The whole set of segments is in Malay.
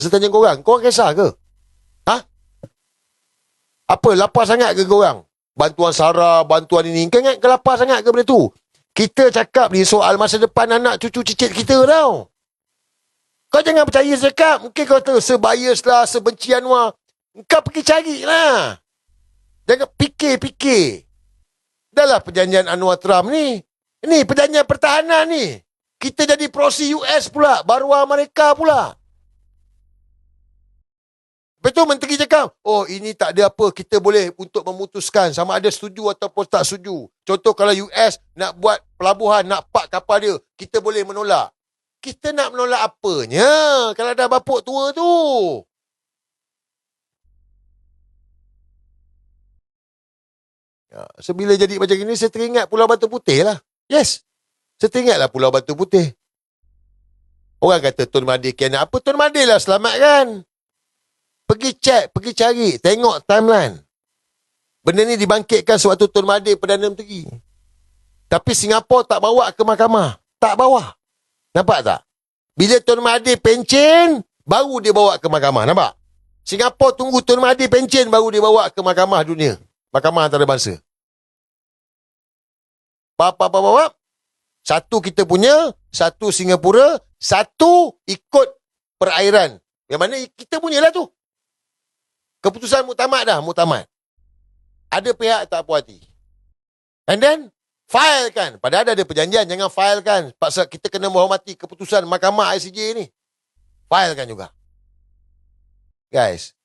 Saya tanya korang kisah ke? Ha? Apa, lapar sangat ke korang? Bantuan SARA, bantuan ini. Kau ingat ke lapar sangat ke benda tu? Kita cakap ni soal masa depan anak cucu cicit kita tau. Kau jangan percaya cakap. Mungkin kau tu sebias lah, sebenci Anwar. Kau pergi carilah. Jangan fikir-fikir. Dah lah perjanjian Anwar Trump ni. Ini perjanjian pertahanan ni. Kita jadi proksi US pula. Baru Amerika pula. Lepas tu menteri cakap, oh ini tak ada apa, kita boleh untuk memutuskan sama ada setuju ataupun tak setuju. Contoh kalau US nak buat pelabuhan, nak park kapal dia, kita boleh menolak. Kita nak menolak apanya kalau dah bapuk tua tu? Ya, so bila jadi macam ini, saya teringat Pulau Batu Putih lah. Yes, saya teringatlah Pulau Batu Putih. Orang kata Tun Mahathir kena apa, Tun Mahathir lah selamatkan. Pergi cek, pergi cari, tengok timeline. Benda ni dibangkitkan sewaktu Tun Mahathir Perdana Menteri. Tapi Singapura tak bawa ke mahkamah. Tak bawa. Nampak tak? Bila Tun Mahathir pencen, baru dia bawa ke mahkamah. Nampak? Singapura tunggu Tun Mahathir pencen, baru dia bawa ke mahkamah dunia. Mahkamah antarabangsa. Bap. Satu kita punya, satu Singapura, satu ikut perairan. Yang mana kita punya lah tu. Keputusan muktamad dah, muktamad. Ada pihak tak puas hati. And then, filekan. Padahal ada perjanjian, jangan filekan. Pasal kita kena menghormati keputusan mahkamah ICJ ni. Filekan juga. Guys,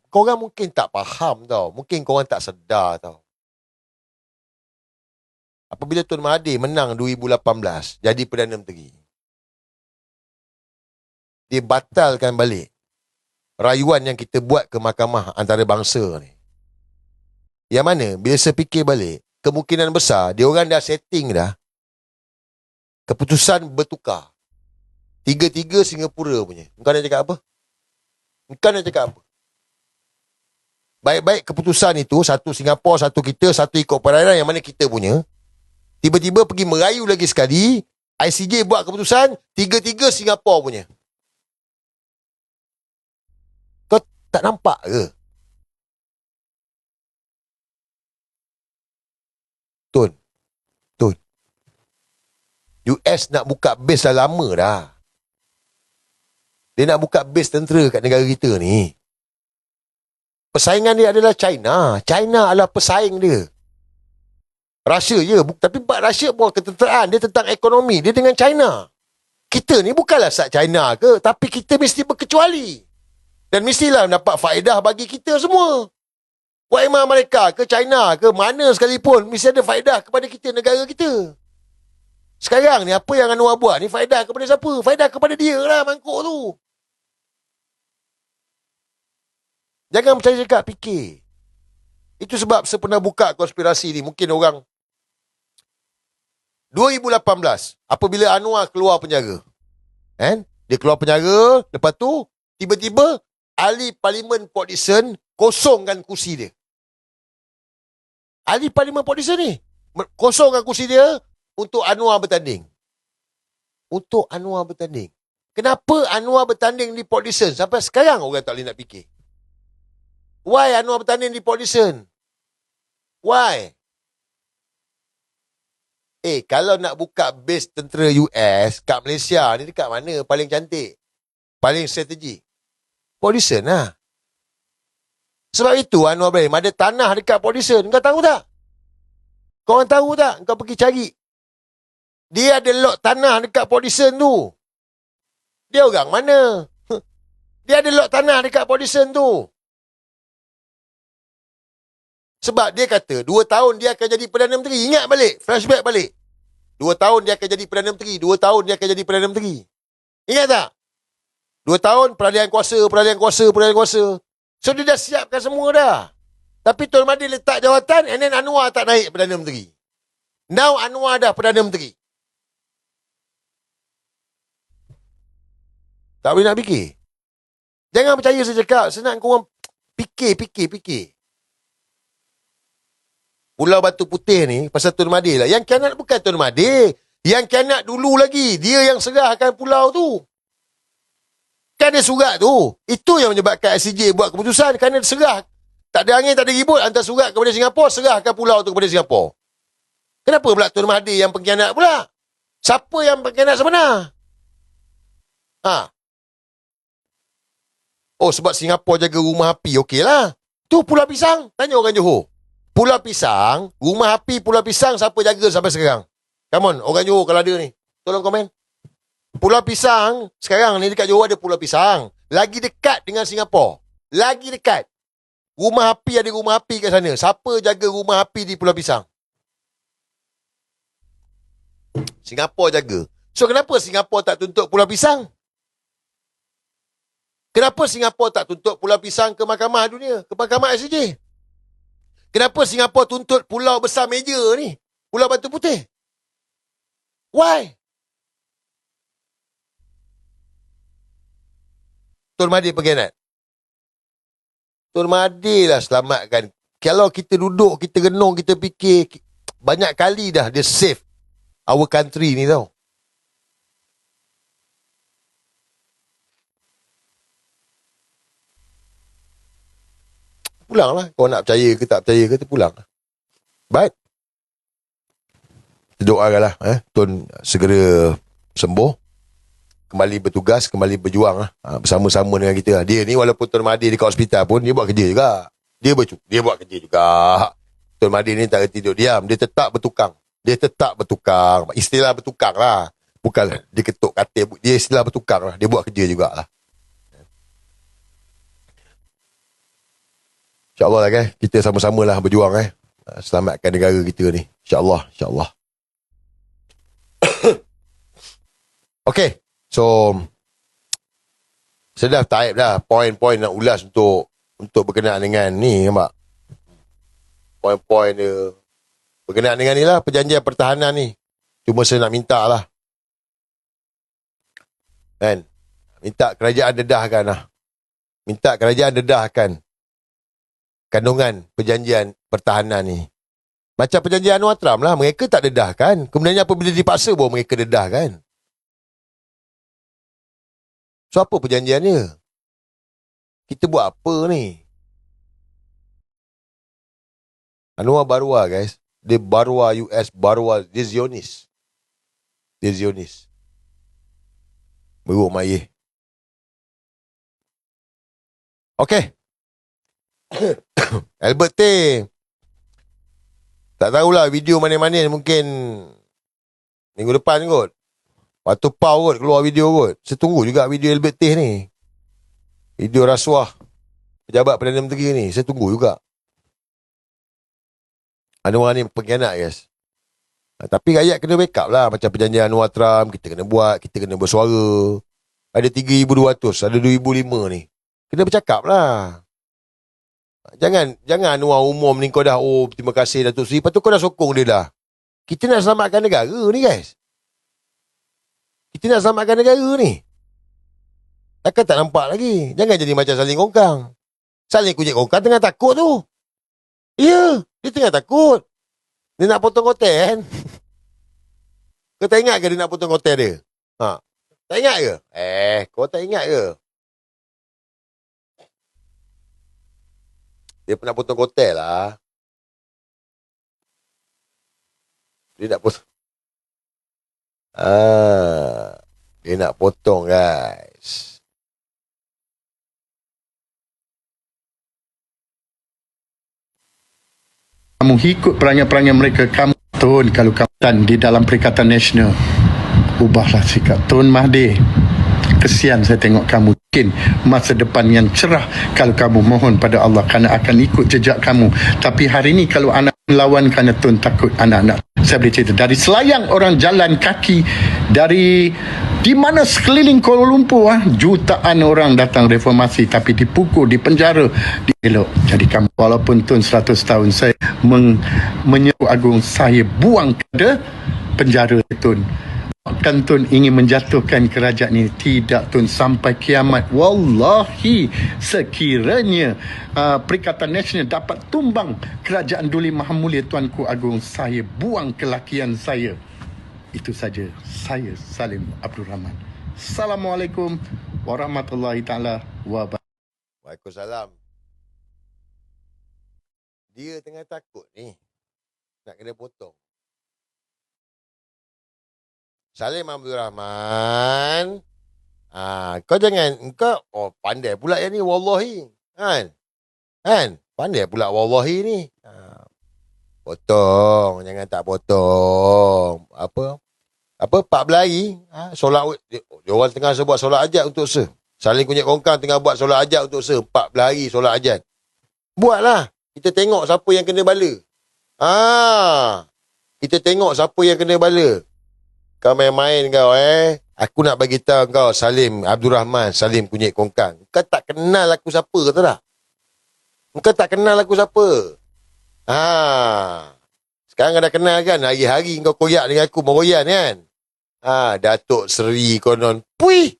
korang mungkin tak faham tau. Mungkin korang tak sedar tau. Apabila Tun Mahathir menang 2018, jadi Perdana Menteri, dia batalkan balik rayuan yang kita buat ke mahkamah antarabangsa ni. Yang mana, bila saya fikir balik, kemungkinan besar, dia orang dah setting dah. Keputusan bertukar. 3-3 Singapura punya. Engkau nak cakap apa? Engkau nak cakap apa? Baik-baik keputusan itu, satu Singapura, satu kita, satu ikut perairan yang mana kita punya. Tiba-tiba pergi merayu lagi sekali, ICJ buat keputusan, 3-3 Singapura punya. Kau tak nampak ke? Tun. US nak buka base dah lama dah. Dia nak buka base tentera kat negara kita ni. Persaingan dia adalah China. China adalah pesaing dia. Russia je. Tapi Russia buat ketenteraan. Dia tentang ekonomi. Dia dengan China. Kita ni bukanlah sat China ke. Tapi kita mesti berkecuali. Dan mestilah dapat faedah bagi kita semua. Buat memang Amerika ke China ke mana sekalipun. Mesti ada faedah kepada kita, negara kita. Sekarang ni apa yang Anwar buat ni faedah kepada siapa? Faedah kepada dia lah mangkuk tu. Jangan percaya cakap, fikir. Itu sebab saya pernah buka konspirasi ni. Mungkin orang 2018 apabila Anwar keluar penjara. Dia keluar penjara, lepas tu tiba-tiba ahli Parlimen Port Dickson kosongkan kursi dia. Ahli Parlimen Port Dickson ni kosongkan kursi dia untuk Anwar bertanding. Untuk Anwar bertanding. Kenapa Anwar bertanding di Port Dickson? Sampai sekarang orang tak boleh nak fikir. Why Anwar bertanding di Port Dickson? Why? Kalau nak buka base tentera US kat Malaysia ni dekat mana paling cantik? Paling strategi? Port Dickson lah. Sebab itu Anwar Ibrahim ada tanah dekat Port Dickson. Kau tahu tak? Kau orang tahu tak? Kau pergi cari. Dia ada lot tanah dekat Port Dickson tu. Dia orang mana? Dia ada lot tanah dekat Port Dickson tu. Sebab dia kata 2 tahun dia akan jadi Perdana Menteri. Ingat balik, flashback balik. 2 tahun dia akan jadi Perdana Menteri. 2 tahun dia akan jadi Perdana Menteri. Ingat tak? 2 tahun peralihan kuasa. So dia dah siapkan semua dah. Tapi Tun Mahathir letak jawatan, and then Anwar tak naik Perdana Menteri. Now Anwar dah Perdana Menteri. Tak boleh nak fikir. Jangan percaya saya cakap. Senang korang fikir. Pulau Batu Putih ni pasal Tun Mahathir lah. Yang kianat bukan Tun Mahathir. Yang kianat dulu lagi. Dia yang serahkan pulau tu. Kan dia surat tu. Itu yang menyebabkan ICJ buat keputusan. Kerana serah. Tak ada angin, tak ada ribut. Hantar surat kepada Singapura, serahkan pulau tu kepada Singapura. Kenapa pula Tun Mahathir yang pengkhianat pula? Siapa yang pengkhianat sebenar? Oh, sebab Singapura jaga rumah api, okeylah. Tu Pulau Pisang. Tanya orang Johor. Pulau Pisang, rumah api Pulau Pisang, siapa jaga sampai sekarang? Come on, orang Johor kalau ada ni. Tolong komen. Pulau Pisang, sekarang ni dekat Johor ada Pulau Pisang. Lagi dekat dengan Singapura. Lagi dekat. Rumah api, ada rumah api kat sana. Siapa jaga rumah api di Pulau Pisang? Singapura jaga. So, kenapa Singapura tak tuntut Pulau Pisang? Kenapa Singapura tak tuntut Pulau Pisang ke Mahkamah Dunia? Ke Mahkamah ICJ? Kenapa Singapura tuntut pulau besar meja ni? Pulau Batu Putih? Why? Tun Mahathir pengkhianat. Tun Mahathir lah selamatkan. Kalau kita duduk, kita renung, kita fikir, banyak kali dah dia save our country ni tau. Pulanglah. Kau nak percaya ke tak percaya ke, tu pulang. Baik. Doakanlah Tun segera sembuh, kembali bertugas, kembali berjuang bersama-sama dengan kita. Dia ni walaupun Tun Mahathir dekat hospital pun, dia buat kerja juga. Dia buat kerja juga. Tun Mahathir ni tak tidur diam. Dia tetap bertukang. Istilah bertukang lah. Bukan dia ketuk katil. Dia istilah bertukang lah. Dia buat kerja jugalah. InsyaAllah lah kita sama-sama lah berjuang selamatkan negara kita ni. InsyaAllah. Okay. So, saya dah type dah poin-poin nak ulas untuk berkenaan dengan ni, nampak? Poin-poin dia berkenaan dengan ni lah, perjanjian pertahanan ni. Cuma saya nak minta lah. Kan? Minta kerajaan dedahkan kandungan perjanjian pertahanan ni. Macam perjanjian Anwar Trump lah, mereka tak dedahkan. Kemudiannya apabila dipaksa baru mereka dedahkan. So apa perjanjiannya? Kita buat apa ni? Anwar Barua guys. Dia Barua US, Barua, dia Zionis. Beruk mayih. Okay. Albert T. Tak tahulah video mana-mana, mungkin minggu depan kot. Waktu pau kot keluar video kot. Saya tunggu juga video Albert T ni. Video rasuah pejabat Perdana Menteri ni. Saya tunggu juga. Ada orang ni pengkhianat guys. Tapi rakyat kena backup lah. Macam perjanjian Anwar Trump, kita kena buat, kita kena bersuara. Ada 3,200, ada 2,005 ni. Kena bercakap lah. Jangan Anwar umum ni kau dah, terima kasih Datuk Seri, lepas tu kau dah sokong dia dah. Kita nak selamatkan negara ni guys. Takkan tak nampak lagi. Jangan jadi macam Salim Kongkang. Salim Kunyit Kongkang tengah takut tu. Ya, dia tengah takut. Dia nak potong hotel kan. Kau tak ingat ke dia nak potong hotel dia? Tak ingat ke? Kau tak ingat ke? Dia pernah potong hotel lah. Dia nak potong. Dia nak potong guys. Kamu ikut perangai-perangai mereka, kamu Tun, kalau kamu di dalam Perikatan Nasional, ubahlah sikap. Tun Mahathir, kesian saya tengok kamu. Mungkin masa depan yang cerah kalau kamu mohon pada Allah, kerana akan ikut jejak kamu. Tapi hari ini kalau anak melawan, kerana Tun takut anak-anak. Saya boleh cerita dari Selayang, orang jalan kaki dari di mana sekeliling Kuala Lumpur, jutaan orang datang reformasi, tapi dipukul, dipenjara, dielok. Jadi kamu, walaupun Tun 100 tahun, saya menyeru agung, saya buang ke penjara Tun. Kan Tun ingin menjatuhkan kerajaan ini. Tidak Tun, sampai kiamat. Wallahi, sekiranya Perikatan Nasional dapat tumbang kerajaan Duli Maha Mulia Tuanku Agung, saya buang kelakian saya. Itu saja. Saya Salim Abdul Rahman. Assalamualaikum warahmatullahi taala wabarakatuh. Waalaikumsalam. Dia tengah takut ni. Nak kena potong. Salim Abdul Rahman. Kau jangan, pandai pula yang ni, wallahi. Kan? Pandai pula wallahi ni. Potong, jangan tak potong. Apa 4 berlari, solat, dia orang tengah buat solat hajat untuk Saling Kunyit Kongkang tengah buat solat hajat untuk 4 berlari solat hajat. Buatlah. Kita tengok siapa yang kena bala. Kita tengok siapa yang kena bala. Kau main-main kau Aku nak bagi tahu kau, Salim Abdul Rahman, Salim Kunyit Kongkang. Kau tak kenal aku siapa ke tak? Kau tak kenal aku siapa? Sekarang dah kenal kan? Hari-hari kau koyak dengan aku, meroyan kan? Datuk Seri konon. Pui!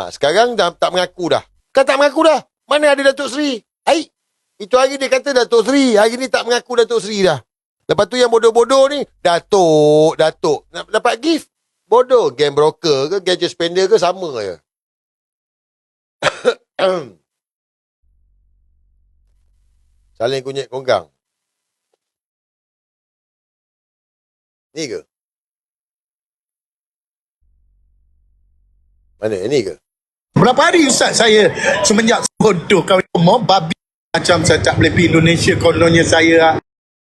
Sekarang dah tak mengaku dah. Kau tak mengaku dah? Mana ada Datuk Seri? Itu hari dia kata Datuk Seri. Hari ni tak mengaku Datuk Seri dah. Lepas tu yang bodoh-bodoh ni, Datuk. Nak dapat gift? Bodoh. Game broker ke, gadget spender ke, sama je. Saling Kunyit Kongkang. Ni ke? Mana? Ni ke? Berapa hari Ustaz saya semenjak bodoh kau mau babi macam saya tak boleh pergi Indonesia, kononnya saya